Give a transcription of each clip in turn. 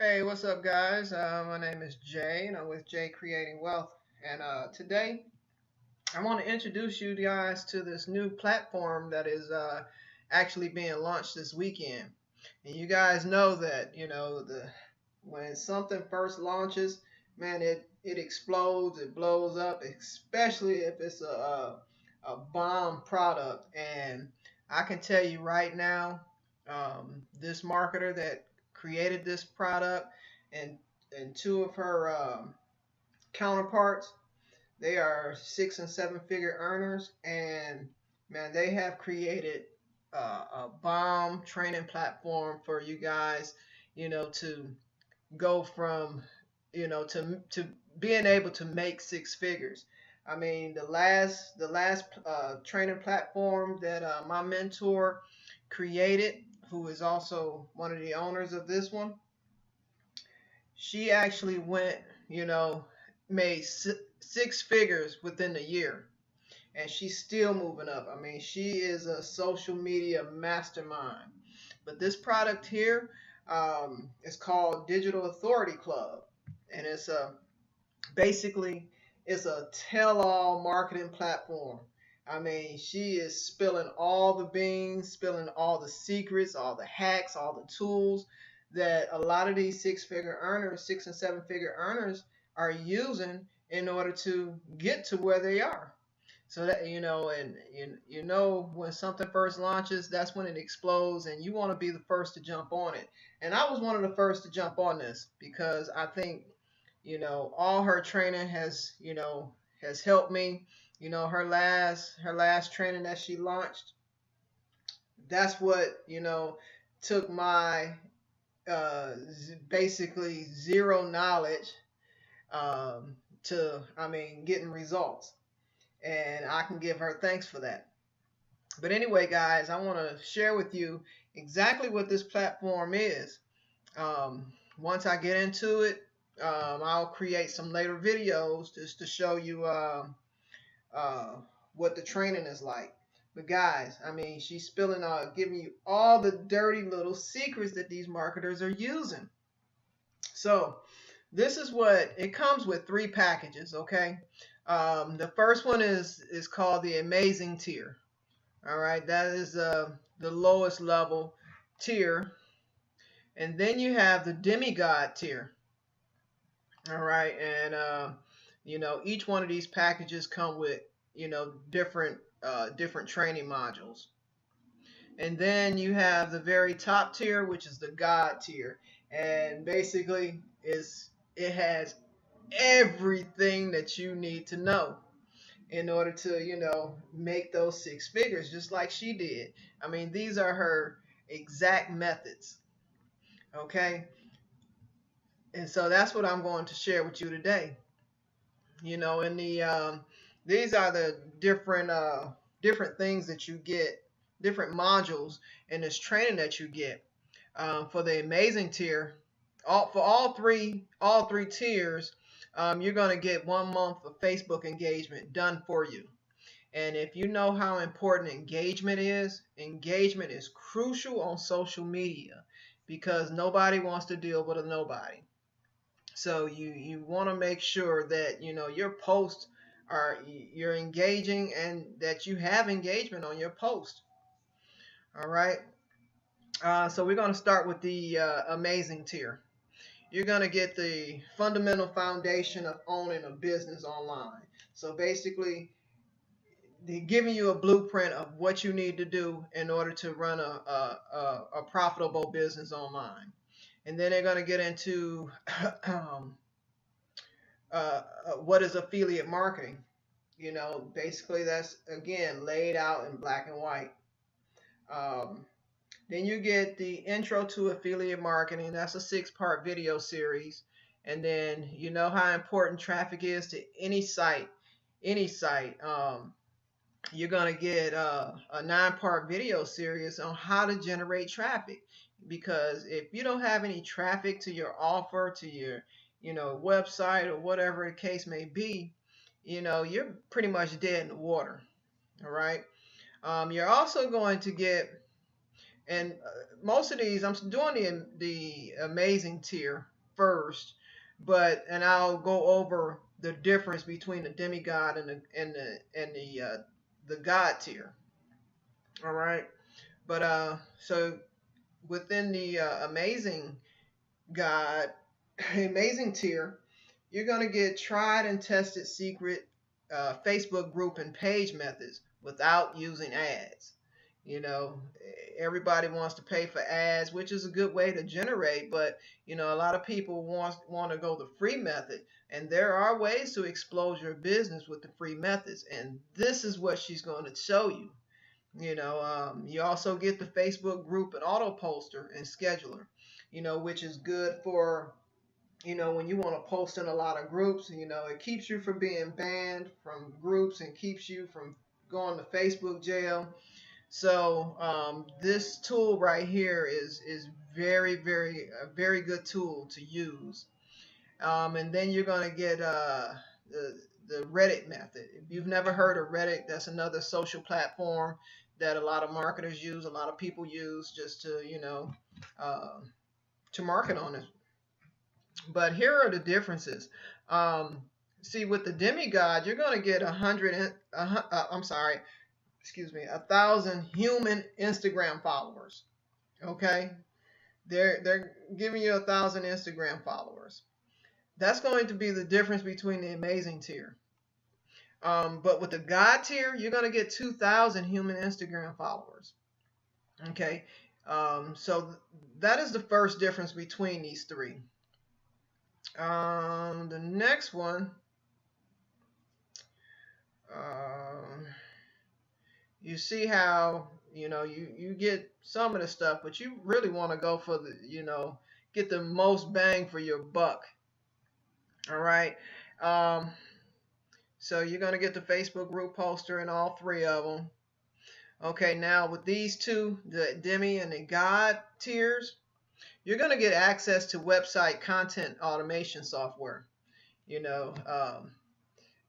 Hey, what's up, guys? My name is Jay, and I'm with Jay Creating Wealth. And today, I want to introduce you guys to this new platform that is actually being launched this weekend. And you guys know that the when something first launches, man, it explodes, it blows up, especially if it's a bomb product. And I can tell you right now, this marketer that created this product and two of her counterparts, they are 6 and 7 figure earners, and man, they have created a bomb training platform for you guys, to go from, to being able to make 6 figures. I mean, the last training platform that my mentor created, who is also one of the owners of this one, she actually went, you know, made 6 figures within a year, and she's still moving up. I mean, she is a social media mastermind. But this product here is called Digital Authority Club, and it's a basically it's a tell-all marketing platform. I mean, she is spilling all the beans, spilling all the secrets, all the hacks, all the tools that a lot of these 6 figure earners, 6 and 7 figure earners, are using in order to get to where they are. So that and when something first launches, that's when it explodes, and you want to be the first to jump on it. And I was one of the first to jump on this because I think all her training has helped me. Her last training that she launched, that's what took my basically zero knowledge to, I mean, getting results, and I can give her thanks for that. But anyway, guys, I want to share with you exactly what this platform is. Once I get into it, I'll create some later videos just to show you uh, what the training is like. But guys, I mean, she's spilling, giving you all the dirty little secrets that these marketers are using. So this is what it comes with: 3 packages. Okay, the first one is called the Amazing tier. All right, that is the lowest level tier, and then you have the Demigod tier. All right, and each one of these packages come with different training modules. And then you have the very top tier, which is the God tier, and basically it has everything that you need to know in order to make those 6 figures just like she did. I mean, these are her exact methods. Okay, and so that's what I'm going to share with you today. In these are the different things that you get, different modules in this training that you get. For the Amazing tier, for all three tiers, you're going to get 1 month of Facebook engagement done for you. And if you know how important engagement is crucial on social media, because nobody wants to deal with a nobody. So you want to make sure that your posts you're engaging, and that you have engagement on your post. All right. So we're going to start with the Amazing tier. You're going to get the fundamental foundation of owning a business online. So basically, they're giving you a blueprint of what you need to do in order to run a profitable business online. And then they're going to get into what is affiliate marketing. Basically that's again laid out in black and white. Um, then you get the Intro to Affiliate Marketing. That's a 6-part video series. And then you know how important traffic is to any site. Any site. You're going to get a 9-part video series on how to generate traffic. Because if you don't have any traffic to your offer, to your website, or whatever the case may be, you're pretty much dead in the water. All right. You're also going to get, and most of these, I'm doing the Amazing tier first, and I'll go over the difference between the demigod and the god tier. All right, but so within the amazing god, amazing tier, you're gonna get tried and tested secret Facebook group and page methods without using ads. You know, everybody wants to pay for ads, which is a good way to generate, but a lot of people want to go the free method, and there are ways to explode your business with the free methods, and this is what she's going to show you. You also get the Facebook group and auto poster and scheduler, which is good for when you want to post in a lot of groups. It keeps you from being banned from groups and keeps you from going to Facebook jail. So this tool right here is very, very, a very good tool to use. And then you're going to get the Reddit method. If you've never heard of Reddit, that's another social platform that a lot of marketers use, a lot of people use just uh, to market on it. But here are the differences. See, with the demigod, you're going to get 1,000 human Instagram followers. Okay, they're giving you 1,000 Instagram followers. That's going to be the difference between the amazing tier. But with the god tier, you're going to get 2,000 human Instagram followers. Okay, so that is the first difference between these three. The next one, you see how you get some of the stuff, but you really want to go for the get the most bang for your buck. All right. So you're going to get the Facebook group poster and all three of them. Okay, now with these two, the Demi and the God tiers, you're going to get access to website content automation software.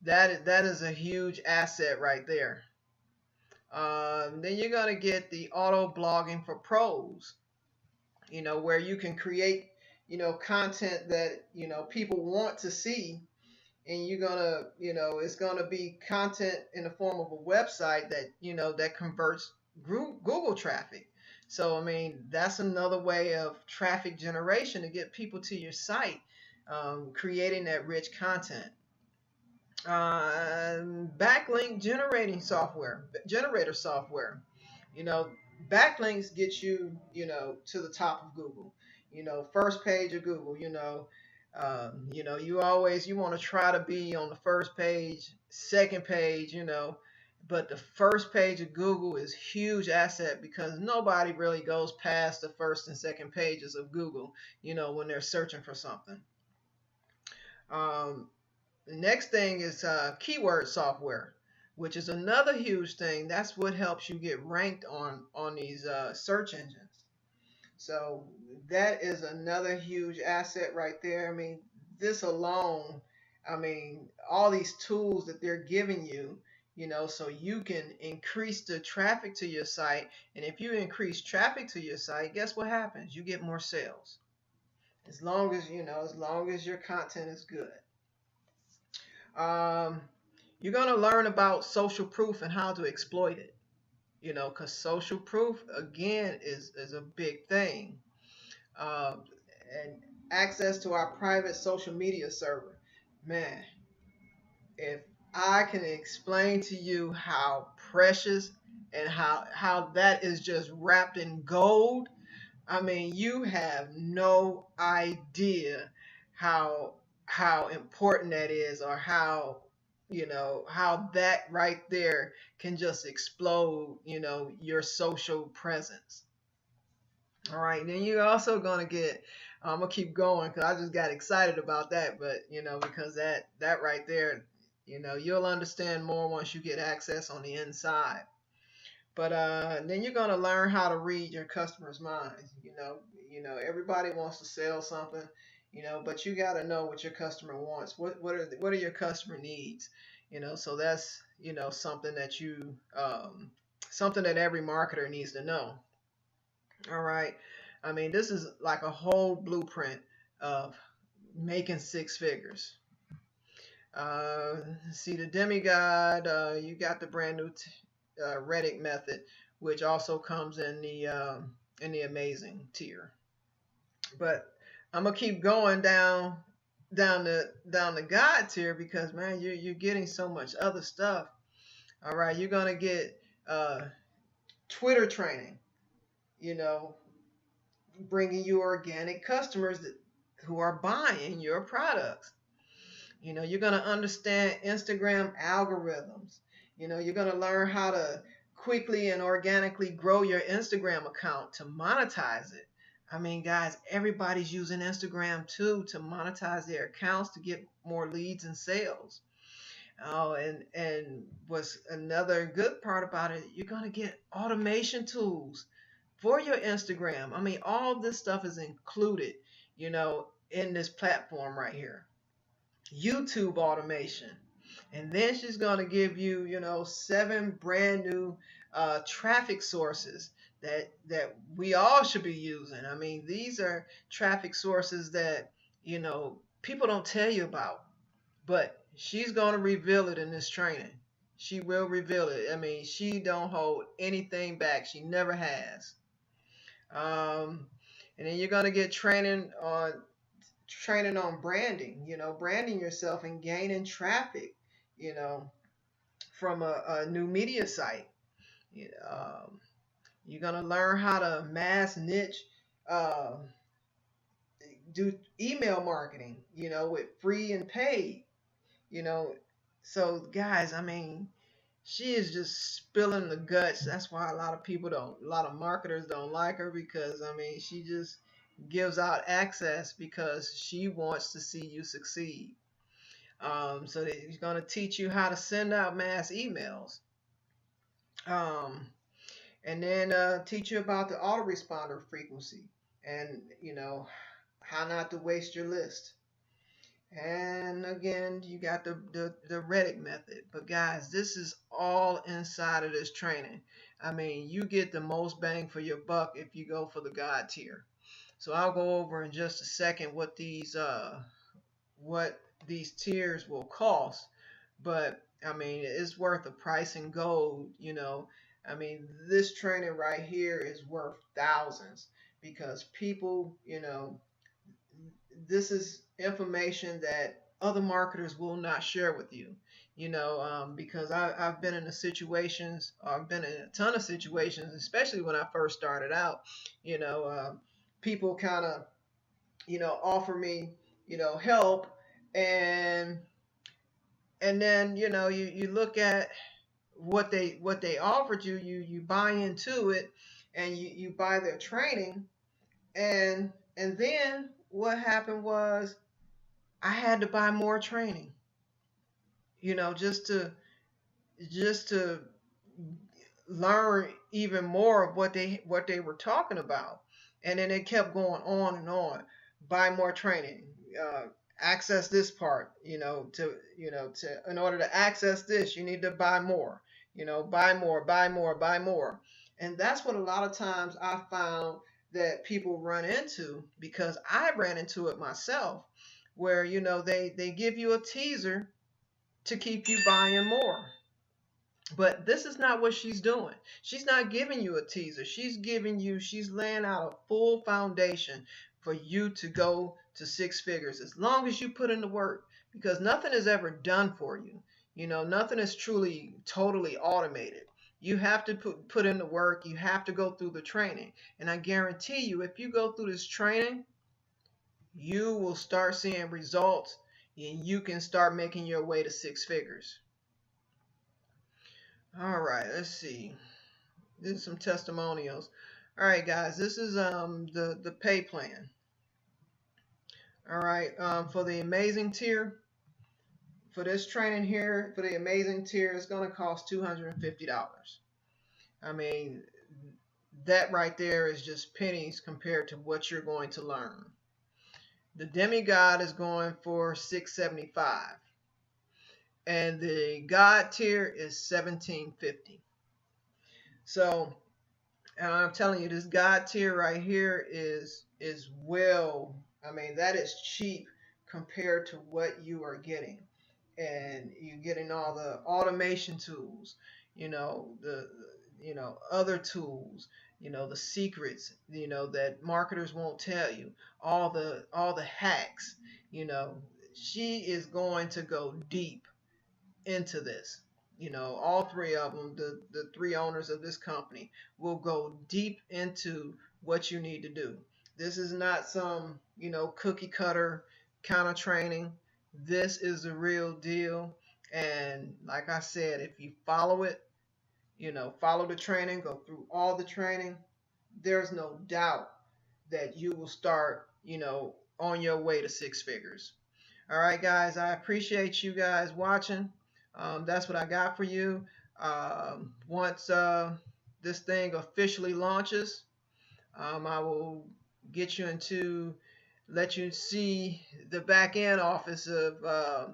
That is a huge asset right there. Then you're going to get the auto blogging for pros, where you can create, content that, people want to see. And you're gonna, it's gonna be content in the form of a website that, that converts Google traffic. So, I mean, that's another way of traffic generation to get people to your site, creating that rich content. Backlink generator software. Backlinks get you, to the top of Google. First page of Google. You want to try to be on the first page, second page, but the first page of Google is huge asset because nobody really goes past the first and second pages of Google, when they're searching for something. The next thing is keyword software, which is another huge thing. That's what helps you get ranked on these search engines. So that is another huge asset right there. I mean, this alone, all these tools that they're giving you, so you can increase the traffic to your site. And if you increase traffic to your site, guess what happens? You get more sales. As long as your content is good. You're going to learn about social proof and how to exploit it. Because social proof, again, is a big thing. And access to our private social media server. Man, if I can explain to you how precious and how that is just wrapped in gold, you have no idea how important that is, or how that right there can just explode, your social presence. All right, then you're also gonna get. I'm gonna keep going because I just got excited about that, but because that right there, you'll understand more once you get access on the inside. But then you're gonna learn how to read your customers' minds. Everybody wants to sell something, but you got to know what your customer wants. What are your customer needs? So that's something that something that every marketer needs to know. All right. This is like a whole blueprint of making six figures. See the demigod, you got the brand new Reddick method, which also comes in the amazing tier. But I'm gonna keep going down the God tier because man, you're getting so much other stuff. All right, you're gonna get Twitter training. You know, bringing you organic customers who are buying your products. You know, you're going to understand Instagram algorithms. You know, you're going to learn how to quickly and organically grow your Instagram account to monetize it. I mean, guys, everybody's using Instagram too to monetize their accounts to get more leads and sales. Oh, and what's another good part about it, you're gonna get automation tools for your Instagram. I mean, all this stuff is included, in this platform right here. YouTube automation. And then she's going to give you, seven brand new traffic sources that we all should be using. I mean, these are traffic sources that, people don't tell you about, but she's going to reveal it in this training. She will reveal it. I mean, she don't hold anything back. She never has. Um, and then you're going to get training on branding, branding yourself and gaining traffic, you know, from a new media site. You're going to learn how to mass niche, uh, do email marketing, with free and paid, you know. So, guys, I mean, she is just spilling the guts. That's why a lot of marketers don't like her because, I mean, she just gives out access because she wants to see you succeed. So she's going to teach you how to send out mass emails. Um, and then teach you about the autoresponder frequency and, how not to waste your list. And again, you got the Reddick method. But guys, this is all inside of this training. I mean, you get the most bang for your buck if you go for the God tier. So I'll go over in just a second what these tiers will cost. But I mean, it's worth the price in gold. I mean, this training right here is worth thousands because people, this is information that other marketers will not share with you. Because I've been in the situations, I've been in a ton of situations, especially when I first started out. You know, people kind of, offer me, help, and then you look at what they offered you, you buy into it, and you buy their training, and then what happened was I had to buy more training, just to learn even more of what they were talking about. And then it kept going on and on. Buy more training, access this part, to in order to access this you need to buy more, buy more, buy more, buy more. And that's what a lot of times I found that people run into, because I ran into it myself, where they give you a teaser to keep you buying more. But this is not what she's doing. She's not giving you a teaser. She's laying out a full foundation for you to go to six figures as long as you put in the work, because nothing is ever done for you. Nothing is truly totally automated. You have to put in the work. You have to go through the training. And I guarantee you, if you go through this training, you will start seeing results and you can start making your way to six figures. All right, let's see. This is some testimonials. All right, guys, this is the pay plan. All right, for the amazing tier, for this training here, for the amazing tier, it's going to cost $250. I mean, that right there is just pennies compared to what you're going to learn. The demigod is going for $675. And the God tier is $1750. So, and I'm telling you, this God tier right here is well, I mean, that is cheap compared to what you are getting. And you're getting all the automation tools, the other tools, the secrets, that marketers won't tell you, all the hacks, you know. She is going to go deep into this. All three of them, the three owners of this company, will go deep into what you need to do. This is not some, cookie cutter kind of training. This is the real deal. And like I said, if you follow it, follow the training, go through all the training, there's no doubt that you will start, on your way to six figures. All right, guys, I appreciate you guys watching. That's what I got for you. Once this thing officially launches, I will get you into, let you see the back end office of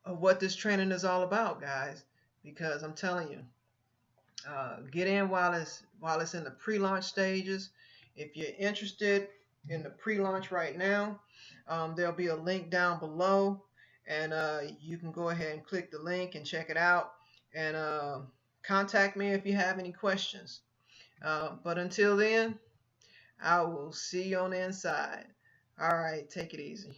what this training is all about, guys. Because I'm telling you, get in while it's in the pre-launch stages. If you're interested in the pre-launch right now, there'll be a link down below, and you can go ahead and click the link and check it out, and contact me if you have any questions. But until then, I will see you on the inside. All right, take it easy.